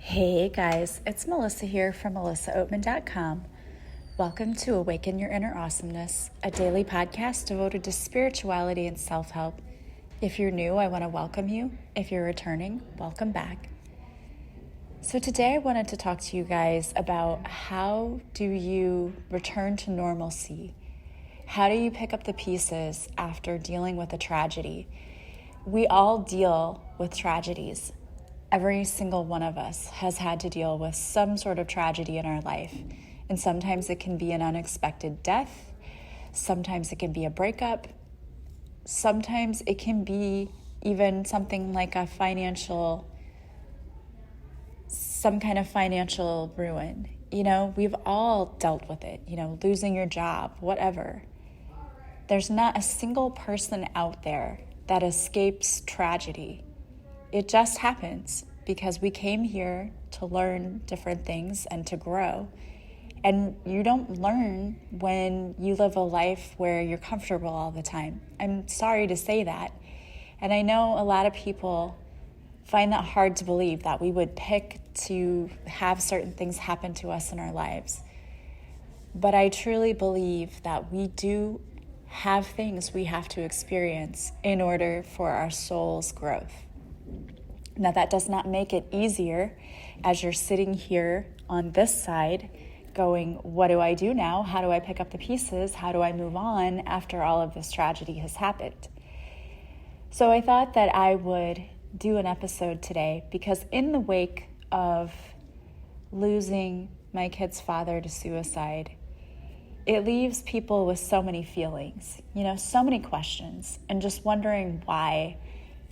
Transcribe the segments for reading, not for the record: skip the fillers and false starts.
Hey guys, it's Melissa here from melissaoatman.com. Welcome to Awaken Your Inner Awesomeness, a daily podcast devoted to spirituality and self-help. If you're new, I want to welcome you. If you're returning, welcome back. So today I wanted to talk to you guys about how do you return to normalcy? How do you pick up the pieces after dealing with a tragedy? We all deal with tragedies. Every single one of us has had to deal with some sort of tragedy in our life. And sometimes it can be an unexpected death. Sometimes it can be a breakup. Sometimes it can be even something like some kind of financial ruin. We've all dealt with it, losing your job, whatever. There's not a single person out there that escapes tragedy. It just happens because we came here to learn different things and to grow. And you don't learn when you live a life where you're comfortable all the time. I'm sorry to say that. And I know a lot of people find that hard to believe, that we would pick to have certain things happen to us in our lives. But I truly believe that we do have things we have to experience in order for our soul's growth. Now, that does not make it easier as you're sitting here on this side going, what do I do now? How do I pick up the pieces? How do I move on after all of this tragedy has happened? So I thought that I would do an episode today because in the wake of losing my kid's father to suicide, it leaves people with so many feelings, so many questions, and just wondering why.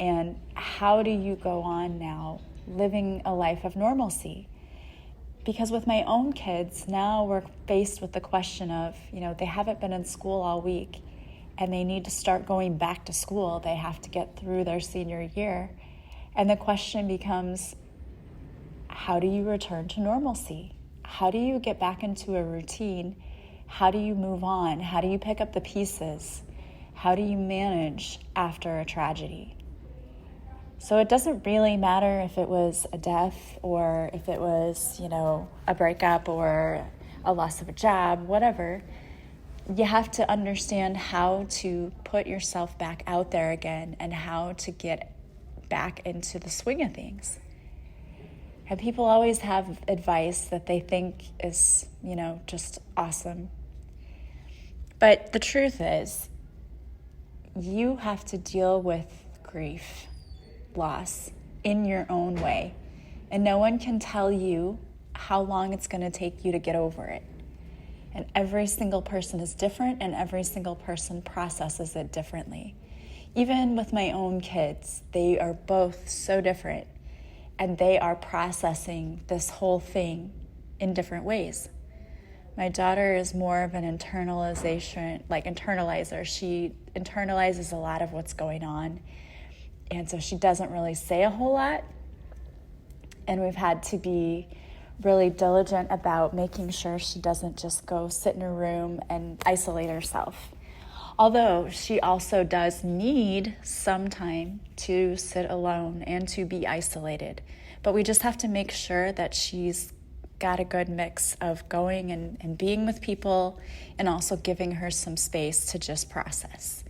And how do you go on now living a life of normalcy? Because with my own kids, now we're faced with the question of, they haven't been in school all week and they need to start going back to school. They have to get through their senior year. And the question becomes, how do you return to normalcy? How do you get back into a routine? How do you move on? How do you pick up the pieces? How do you manage after a tragedy? So it doesn't really matter if it was a death or if it was, a breakup or a loss of a job, whatever. You have to understand how to put yourself back out there again and how to get back into the swing of things. And people always have advice that they think is, just awesome. But the truth is, you have to deal with grief, loss in your own way. And no one can tell you how long it's going to take you to get over it. And every single person is different and every single person processes it differently. Even with my own kids, they are both so different and they are processing this whole thing in different ways. My daughter is more of an internalizer. She internalizes a lot of what's going on. And so she doesn't really say a whole lot. And we've had to be really diligent about making sure she doesn't just go sit in her room and isolate herself. Although she also does need some time to sit alone and to be isolated. But we just have to make sure that she's got a good mix of going and being with people and also giving her some space to just process.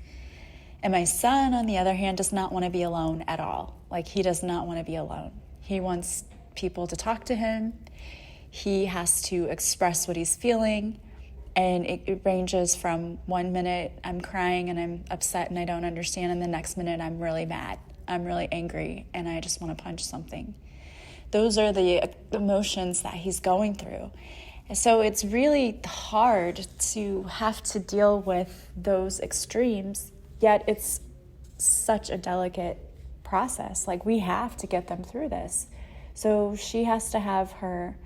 And my son, on the other hand, does not want to be alone at all. He does not want to be alone. He wants people to talk to him. He has to express what he's feeling. And it ranges from 1 minute I'm crying and I'm upset and I don't understand. And the next minute I'm really mad. I'm really angry and I just want to punch something. Those are the emotions that he's going through. And so it's really hard to have to deal with those extremes. Yet it's such a delicate process. We have to get them through this. So she has to have her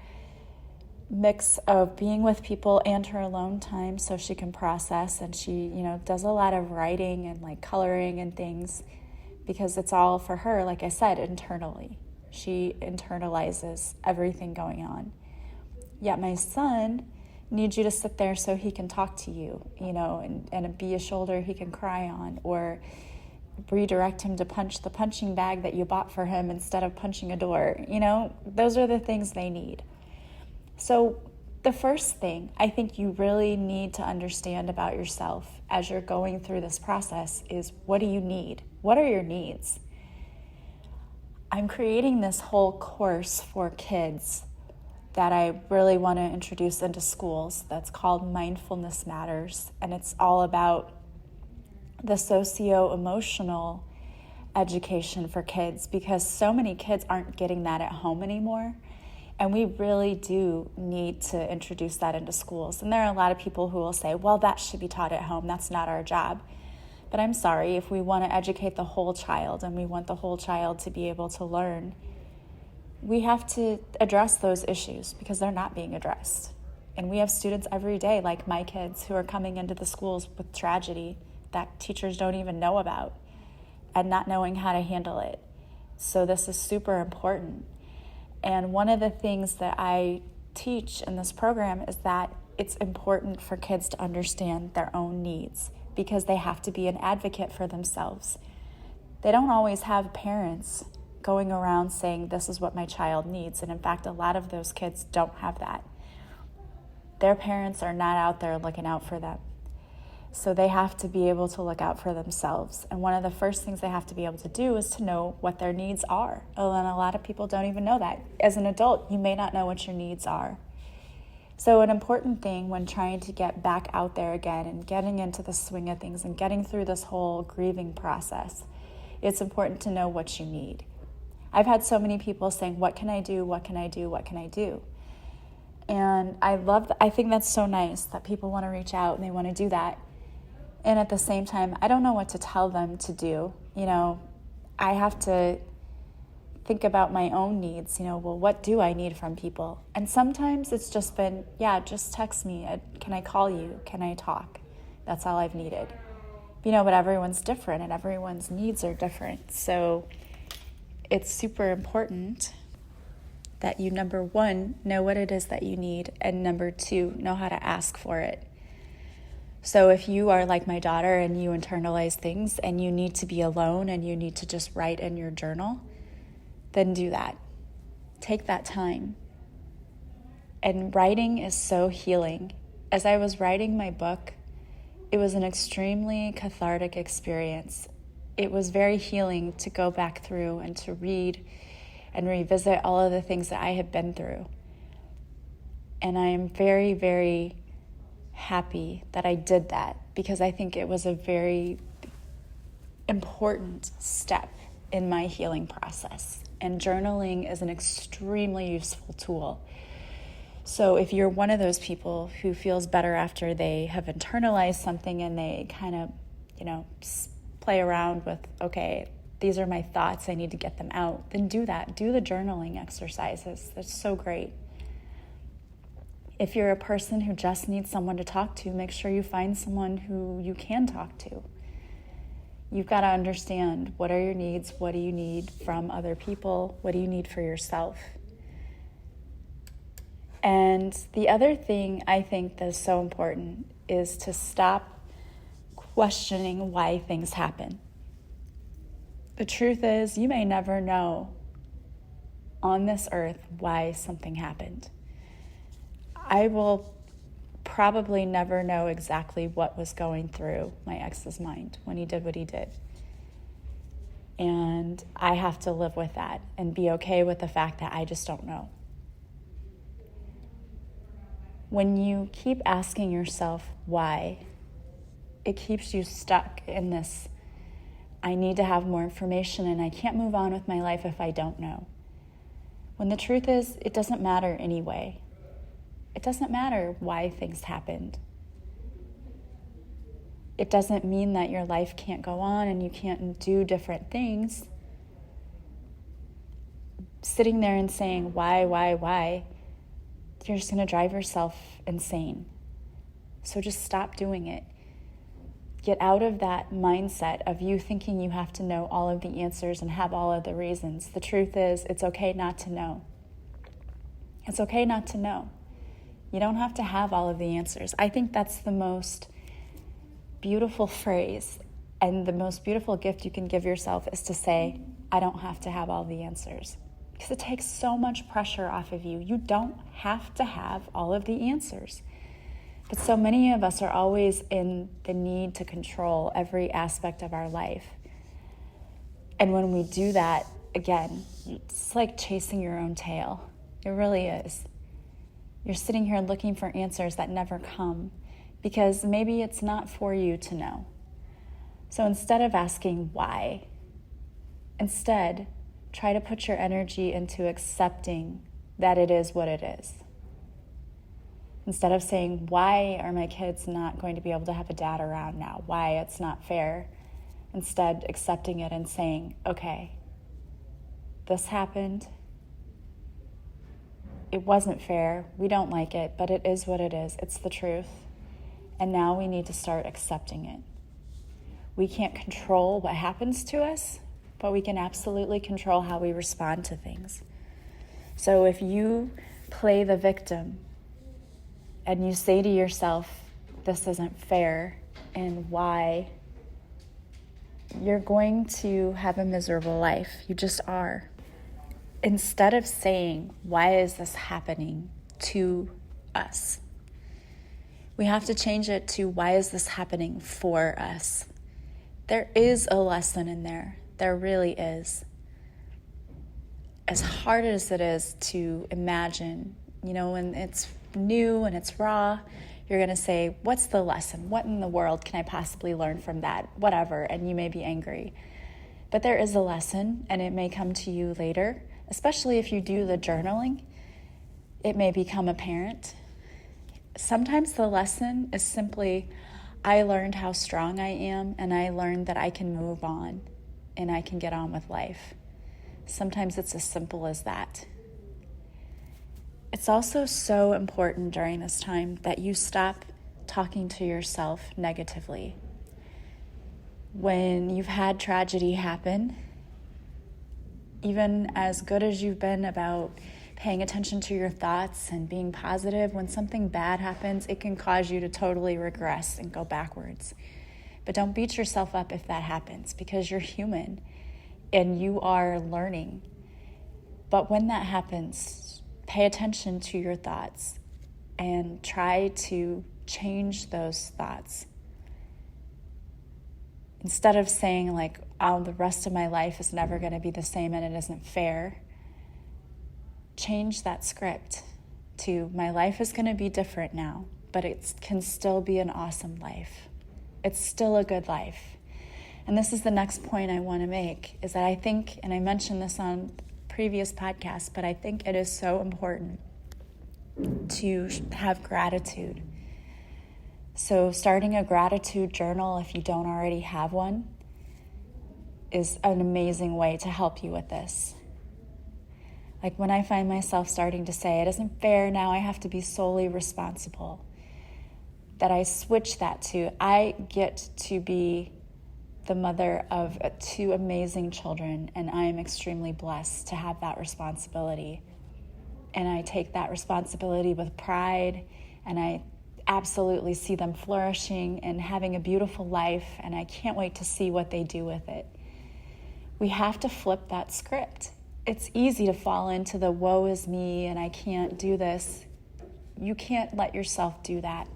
mix of being with people and her alone time so she can process. And she, does a lot of writing and coloring and things because it's all for her, like I said, internally. She internalizes everything going on. Yet my son needs you to sit there so he can talk to you, and be a shoulder he can cry on, or redirect him to punch the punching bag that you bought for him instead of punching a door. Those are the things they need. So the first thing I think you really need to understand about yourself as you're going through this process is, what do you need? What are your needs? I'm creating this whole course for kids that I really want to introduce into schools that's called Mindfulness Matters, and it's all about the socio-emotional education for kids, because so many kids aren't getting that at home anymore, and we really do need to introduce that into schools. And there are a lot of people who will say, well, that should be taught at home, that's not our job. But I'm sorry, if we want to educate the whole child and we want the whole child to be able to learn, we have to address those issues because they're not being addressed. And we have students every day, like my kids, who are coming into the schools with tragedy that teachers don't even know about and not knowing how to handle it. So this is super important. And one of the things that I teach in this program is that it's important for kids to understand their own needs, because they have to be an advocate for themselves. They don't always have parents going around saying, this is what my child needs. And in fact, a lot of those kids don't have that. Their parents are not out there looking out for them. So they have to be able to look out for themselves. And one of the first things they have to be able to do is to know what their needs are. And a lot of people don't even know that. As an adult, you may not know what your needs are. So an important thing when trying to get back out there again and getting into the swing of things and getting through this whole grieving process, it's important to know what you need. I've had so many people saying, what can I do? What can I do? What can I do? And I think that's so nice that people want to reach out and they want to do that. And at the same time, I don't know what to tell them to do. I have to think about my own needs. Well, what do I need from people? And sometimes it's just been, just text me. Can I call you? Can I talk? That's all I've needed. But everyone's different and everyone's needs are different. So it's super important that you, number one, know what it is that you need, and number two, know how to ask for it. So if you are like my daughter and you internalize things and you need to be alone and you need to just write in your journal, then do that. Take that time. And writing is so healing. As I was writing my book, it was an extremely cathartic experience. It was very healing to go back through and to read and revisit all of the things that I had been through. And I am very, very happy that I did that, because I think it was a very important step in my healing process. And journaling is an extremely useful tool. So if you're one of those people who feels better after they have internalized something and they kind of, play around with, okay, these are my thoughts, I need to get them out, then do that. Do the journaling exercises. That's so great. If you're a person who just needs someone to talk to, make sure you find someone who you can talk to. You've got to understand, what are your needs? What do you need from other people? What do you need for yourself? And the other thing I think that's so important is to stop questioning why things happen. The truth is, you may never know on this earth why something happened. I will probably never know exactly what was going through my ex's mind when he did what he did. And I have to live with that and be okay with the fact that I just don't know. When you keep asking yourself why, it keeps you stuck in this, I need to have more information and I can't move on with my life if I don't know. When the truth is, it doesn't matter anyway. It doesn't matter why things happened. It doesn't mean that your life can't go on and you can't do different things. Sitting there and saying, why, you're just going to drive yourself insane. So just stop doing it. Get out of that mindset of you thinking you have to know all of the answers and have all of the reasons. The truth is, it's okay not to know. It's okay not to know. You don't have to have all of the answers. I think that's the most beautiful phrase And the most beautiful gift you can give yourself is to say, I don't have to have all the answers. Because it takes so much pressure off of you. You don't have to have all of the answers. But so many of us are always in the need to control every aspect of our life. And when we do that, again, it's like chasing your own tail. It really is. You're sitting here looking for answers that never come because maybe it's not for you to know. So instead of asking why, instead, try to put your energy into accepting that it is what it is. Instead of saying, why are my kids not going to be able to have a dad around now? Why it's not fair? Instead, accepting it and saying, okay, this happened. It wasn't fair. We don't like it, but it is what it is. It's the truth. And now we need to start accepting it. We can't control what happens to us, but we can absolutely control how we respond to things. So if you play the victim and you say to yourself, this isn't fair, and why, you're going to have a miserable life. You just are. Instead of saying, why is this happening to us? We have to change it to, why is this happening for us? There is a lesson in there. There really is. As hard as it is to imagine, when it's new and it's raw, you're going to say, what's the lesson? What in the world can I possibly learn from that? Whatever, and you may be angry. But there is a lesson, and it may come to you later, especially if you do the journaling. It may become apparent. Sometimes the lesson is simply, I learned how strong I am, and I learned that I can move on, and I can get on with life. Sometimes it's as simple as that. It's also so important during this time that you stop talking to yourself negatively. When you've had tragedy happen, even as good as you've been about paying attention to your thoughts and being positive, when something bad happens, it can cause you to totally regress and go backwards. But don't beat yourself up if that happens, because you're human and you are learning. But when that happens, pay attention to your thoughts and try to change those thoughts. Instead of saying like, oh, the rest of my life is never going to be the same and it isn't fair, change that script to, my life is going to be different now, but it can still be an awesome life. It's still a good life. And this is the next point I want to make, is that I think, and I mentioned this on previous podcasts, but I think it is so important to have gratitude. So starting a gratitude journal, if you don't already have one, is an amazing way to help you with this. Like when I find myself starting to say, it isn't fair, now I have to be solely responsible, that I switch that to, I get to be the mother of 2 amazing children, and I am extremely blessed to have that responsibility. And I take that responsibility with pride, and I absolutely see them flourishing and having a beautiful life, and I can't wait to see what they do with it. We have to flip that script. It's easy to fall into the woe is me and I can't do this. You can't let yourself do that.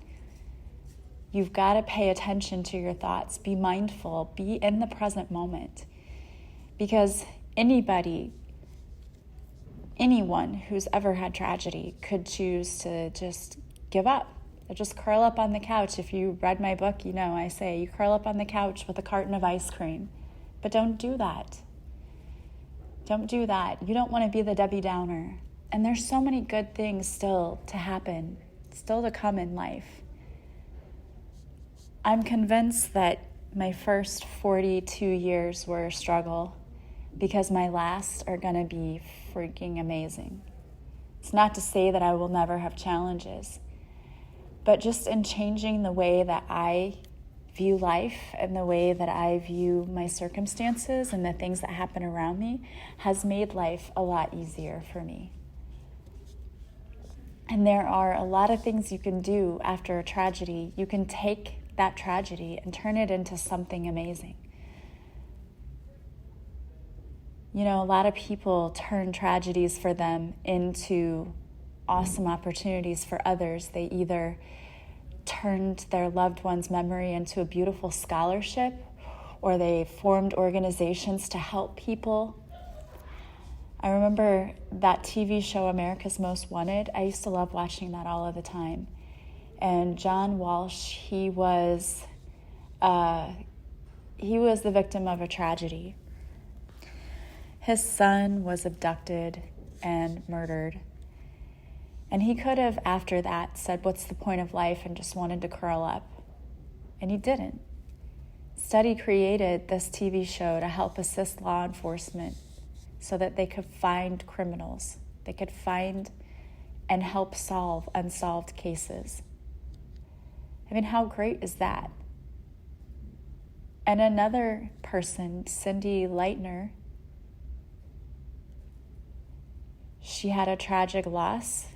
You've got to pay attention to your thoughts. Be mindful. Be in the present moment. Because anyone who's ever had tragedy could choose to just give up. Or just curl up on the couch. If you read my book, I say you curl up on the couch with a carton of ice cream. But don't do that. Don't do that. You don't want to be the Debbie Downer. And there's so many good things still to happen, still to come in life. I'm convinced that my first 42 years were a struggle because my last are going to be freaking amazing. It's not to say that I will never have challenges, but just in changing the way that I view life and the way that I view my circumstances and the things that happen around me has made life a lot easier for me. And there are a lot of things you can do after a tragedy. You can take that tragedy and turn it into something amazing. You know, a lot of people turn tragedies for them into awesome opportunities for others. They either turned their loved one's memory into a beautiful scholarship, or they formed organizations to help people. I remember that TV show, America's Most Wanted. I used to love watching that all of the time. And John Walsh, he was the victim of a tragedy. His son was abducted and murdered. And he could have, after that, said, "What's the point of life?" and just wanted to curl up. And he didn't. Instead, he created this TV show to help assist law enforcement so that they could find criminals. They could find and help solve unsolved cases. I mean, how great is that? And another person, Cindy Leitner, she had a tragic loss,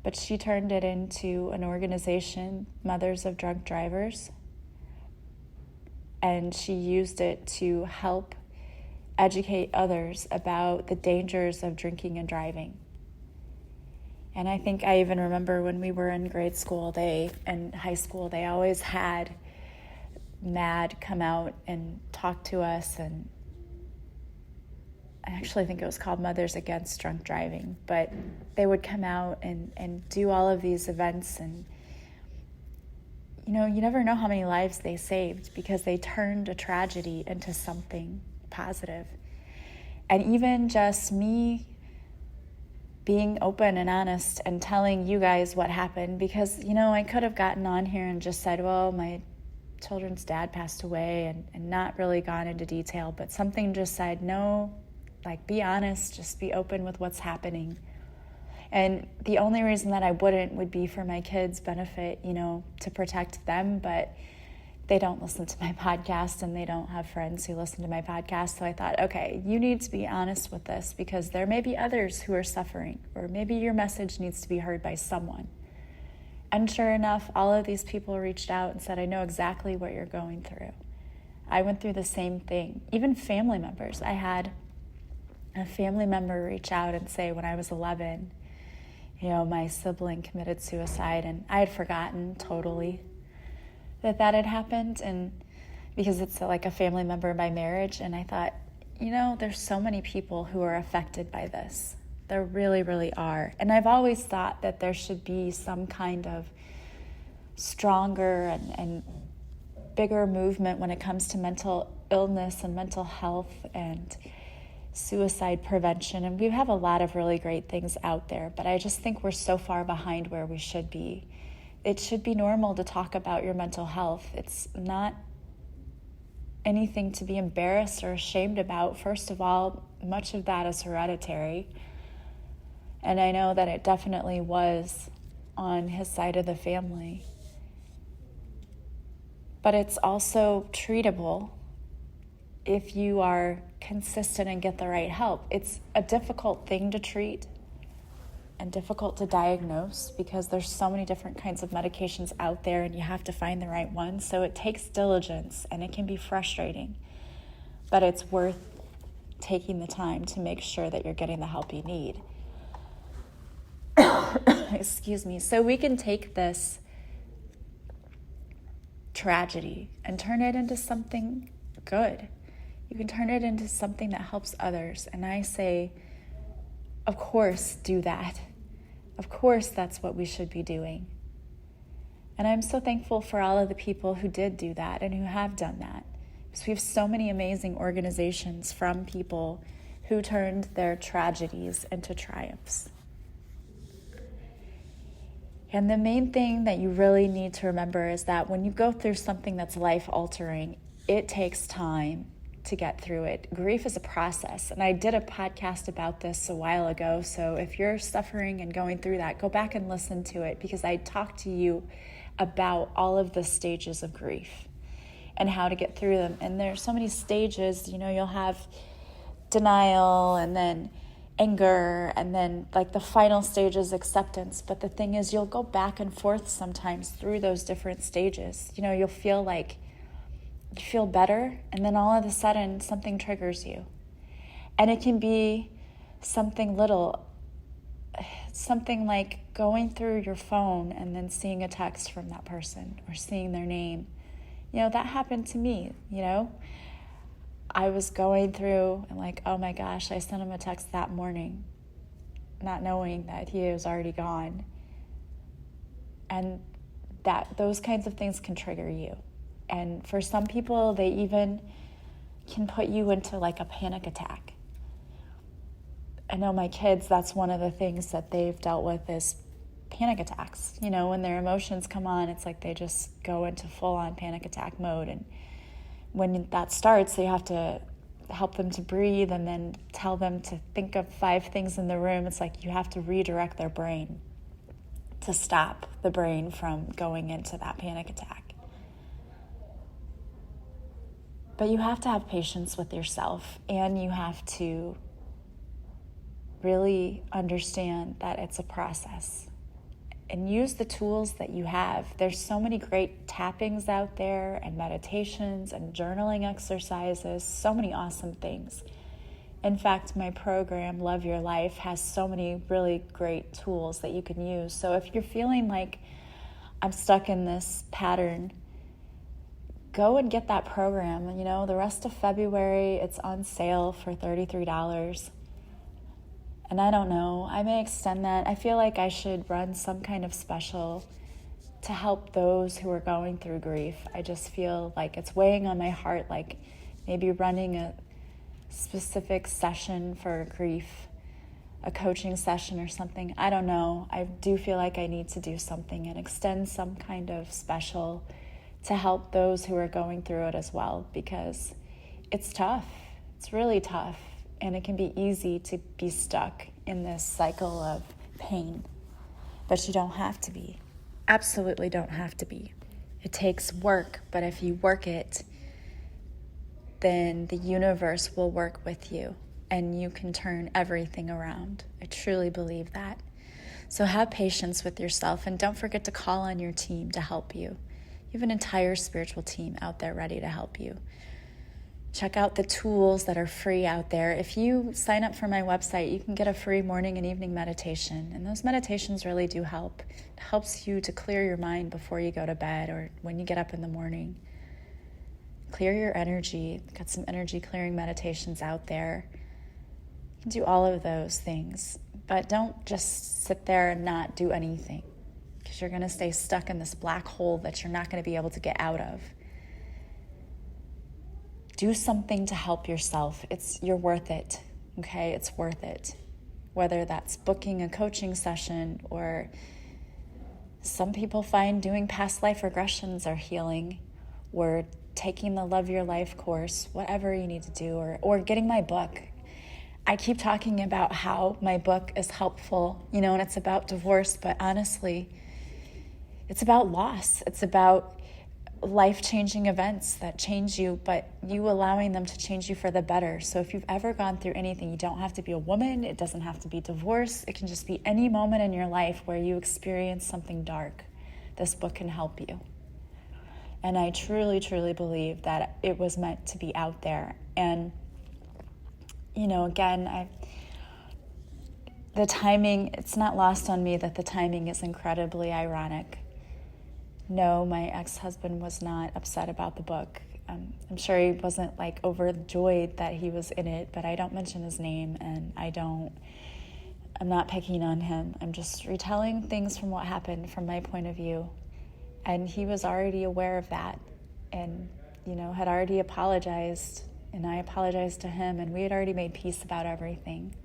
but she turned it into an organization, Mothers of Drunk Drivers, and she used it to help educate others about the dangers of drinking and driving. And I think I even remember when we were in grade school, and high school, they always had MAD come out and talk to us, and I actually think it was called Mothers Against Drunk Driving, but they would come out and do all of these events, and you know, you never know how many lives they saved because they turned a tragedy into something positive. And even just me being open and honest and telling you guys what happened, because, you know, I could have gotten on here and just said, well, my children's dad passed away, and not really gone into detail, but something just said, no, like, be honest, just be open with what's happening. And the only reason that I wouldn't would be for my kids' benefit, you know, to protect them, but they don't listen to my podcast and they don't have friends who listen to my podcast. So I thought, okay, you need to be honest with this because there may be others who are suffering, or maybe your message needs to be heard by someone. And sure enough, all of these people reached out and said, I know exactly what you're going through. I went through the same thing. Even family members. I had a family member reach out and say when I was 11, you know, my sibling committed suicide, and I had forgotten totally that had happened, and because it's like a family member by marriage, and I thought, you know, there's so many people who are affected by this. There really, really are. And I've always thought that there should be some kind of stronger and bigger movement when it comes to mental illness and mental health and suicide prevention. And we have a lot of really great things out there, but I just think we're so far behind where we should be. It should be normal to talk about your mental health. It's not anything to be embarrassed or ashamed about. First of all, much of that is hereditary. And I know that it definitely was on his side of the family. But it's also treatable if you are consistent and get the right help. It's a difficult thing to treat and difficult to diagnose because there's so many different kinds of medications out there and you have to find the right one. So it takes diligence and it can be frustrating, but it's worth taking the time to make sure that you're getting the help you need. Excuse me. So we can take this tragedy and turn it into something good. You can turn it into something that helps others. And I say, of course, do that. Of course, that's what we should be doing. And I'm so thankful for all of the people who did do that and who have done that. Because we have so many amazing organizations from people who turned their tragedies into triumphs. And the main thing that you really need to remember is that when you go through something that's life-altering, it takes time to get through it. Grief is a process, and I did a podcast about this a while ago, so if you're suffering and going through that, go back and listen to it, because I talked to you about all of the stages of grief and how to get through them. And there's so many stages. You know, you'll have denial, and then anger, and then like the final stage is acceptance. But the thing is, you'll go back and forth sometimes through those different stages. You'll feel like you feel better, and then all of a sudden something triggers you. And it can be something little, something like going through your phone and then seeing a text from that person or seeing their name. That happened to me. I was going through and like, oh my gosh, I sent him a text that morning, not knowing that he was already gone. And those kinds of things can trigger you. And for some people, they even can put you into like a panic attack. I know my kids, that's one of the things that they've dealt with is panic attacks. When their emotions come on, it's like they just go into full-on panic attack mode. And when that starts, you have to help them to breathe and then tell them to think of 5 things in the room. It's like you have to redirect their brain to stop the brain from going into that panic attack. But you have to have patience with yourself, and you have to really understand that it's a process. And use the tools that you have. There's so many great tappings out there and meditations and journaling exercises, so many awesome things. In fact, my program, Love Your Life, has so many really great tools that you can use. So if you're feeling like I'm stuck in this pattern, go and get that program. The rest of February, it's on sale for $33. And I don't know, I may extend that. I feel like I should run some kind of special to help those who are going through grief. I just feel like it's weighing on my heart, like maybe running a specific session for grief, a coaching session or something. I don't know. I do feel like I need to do something and extend some kind of special to help those who are going through it as well, because it's tough. It's really tough. And it can be easy to be stuck in this cycle of pain. But you don't have to be. Absolutely don't have to be. It takes work, but if you work it, then the universe will work with you, and you can turn everything around. I truly believe that. So have patience with yourself, and don't forget to call on your team to help you. You have an entire spiritual team out there ready to help you. Check out the tools that are free out there. If you sign up for my website, you can get a free morning and evening meditation. And those meditations really do help. It helps you to clear your mind before you go to bed or when you get up in the morning. Clear your energy. Got some energy clearing meditations out there. You can do all of those things. But don't just sit there and not do anything, because you're going to stay stuck in this black hole that you're not going to be able to get out of. Do something to help yourself. You're worth it, okay? It's worth it. Whether that's booking a coaching session, or some people find doing past life regressions are healing, or taking the Love Your Life course, whatever you need to do, or getting my book. I keep talking about how my book is helpful, and it's about divorce, but honestly, it's about loss. It's about life-changing events that change you, but you allowing them to change you for the better. So if you've ever gone through anything, you don't have to be a woman. It doesn't have to be divorce. It can just be any moment in your life where you experience something dark. This book can help you. And I truly, truly believe that it was meant to be out there. And, again, the timing, it's not lost on me that the timing is incredibly ironic. No, my ex-husband was not upset about the book. I'm sure he wasn't overjoyed that he was in it, but I don't mention his name, and I'm not picking on him. I'm just retelling things from what happened from my point of view. And he was already aware of that and, had already apologized, and I apologized to him, and we had already made peace about everything.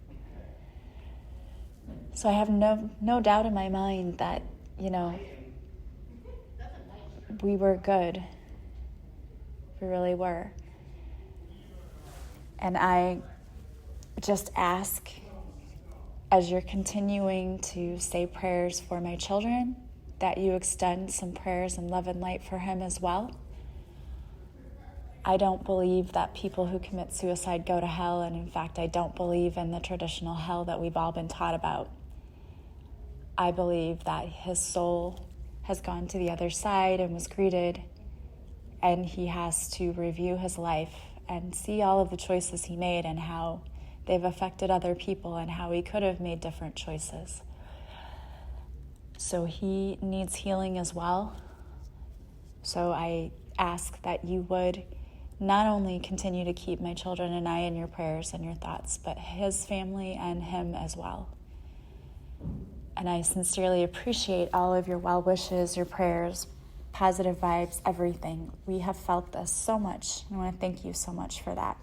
So I have no doubt in my mind that, we were good. We really were. And I just ask, as you're continuing to say prayers for my children, that you extend some prayers and love and light for him as well. I don't believe that people who commit suicide go to hell, and in fact, I don't believe in the traditional hell that we've all been taught about. I believe that his soul has gone to the other side and was greeted, and he has to review his life and see all of the choices he made and how they've affected other people and how he could have made different choices. So he needs healing as well. So I ask that you would not only continue to keep my children and I in your prayers and your thoughts, but his family and him as well. And I sincerely appreciate all of your well wishes, your prayers, positive vibes, everything. We have felt this so much. I want to thank you so much for that.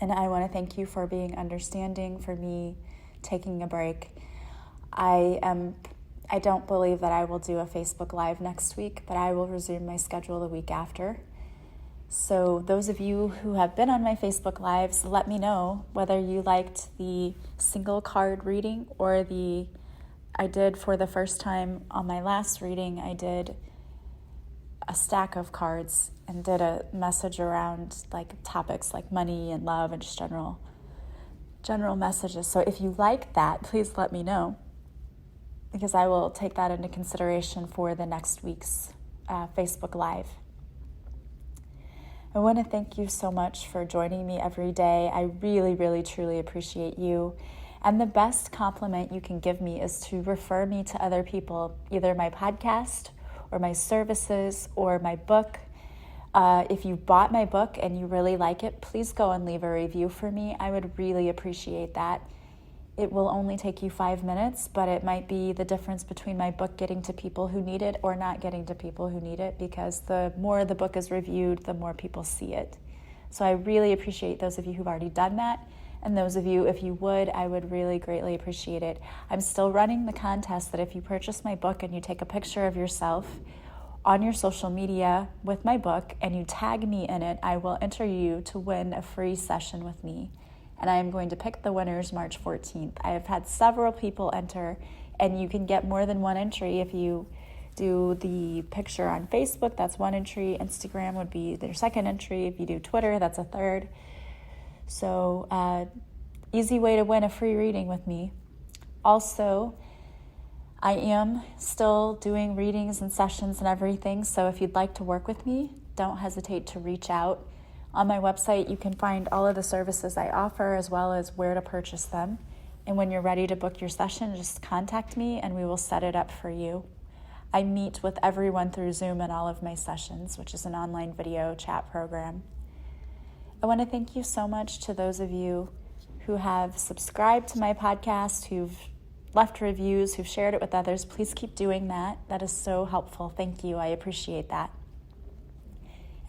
And I want to thank you for being understanding, for me taking a break. I don't believe that I will do a Facebook Live next week, but I will resume my schedule the week after. So those of you who have been on my Facebook Lives, let me know whether you liked the single card reading or I did for the first time on my last reading, I did a stack of cards and did a message around like topics like money and love and just general messages. So if you like that, please let me know, because I will take that into consideration for the next week's Facebook Live. I want to thank you so much for joining me every day. I really, really, truly appreciate you. And the best compliment you can give me is to refer me to other people, either my podcast or my services or my book. If you bought my book and you really like it, please go and leave a review for me. I would really appreciate that. It will only take you 5 minutes, but it might be the difference between my book getting to people who need it or not getting to people who need it, because the more the book is reviewed, the more people see it. So I really appreciate those of you who've already done that. And those of you, if you would, I would really greatly appreciate it. I'm still running the contest that if you purchase my book and you take a picture of yourself on your social media with my book and you tag me in it, I will enter you to win a free session with me. And I am going to pick the winners March 14th. I have had several people enter, and you can get more than one entry if you do the picture on Facebook. That's one entry. Instagram would be their second entry. If you do Twitter, that's a third. So easy way to win a free reading with me. Also, I am still doing readings and sessions and everything. So if you'd like to work with me, don't hesitate to reach out. On my website, you can find all of the services I offer as well as where to purchase them. And when you're ready to book your session, just contact me and we will set it up for you. I meet with everyone through Zoom in all of my sessions, which is an online video chat program. I want to thank you so much to those of you who have subscribed to my podcast, who've left reviews, who've shared it with others. Please keep doing that. That is so helpful. Thank you. I appreciate that.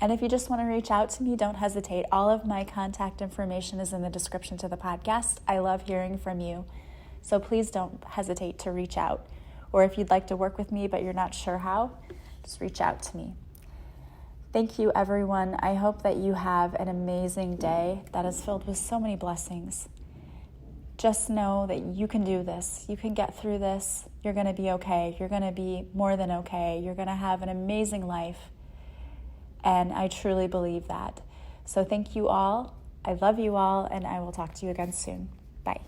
And if you just want to reach out to me, don't hesitate. All of my contact information is in the description to the podcast. I love hearing from you. So please don't hesitate to reach out. Or if you'd like to work with me but you're not sure how, just reach out to me. Thank you, everyone. I hope that you have an amazing day that is filled with so many blessings. Just know that you can do this. You can get through this. You're going to be okay. You're going to be more than okay. You're going to have an amazing life. And I truly believe that. So thank you all. I love you all, and I will talk to you again soon. Bye.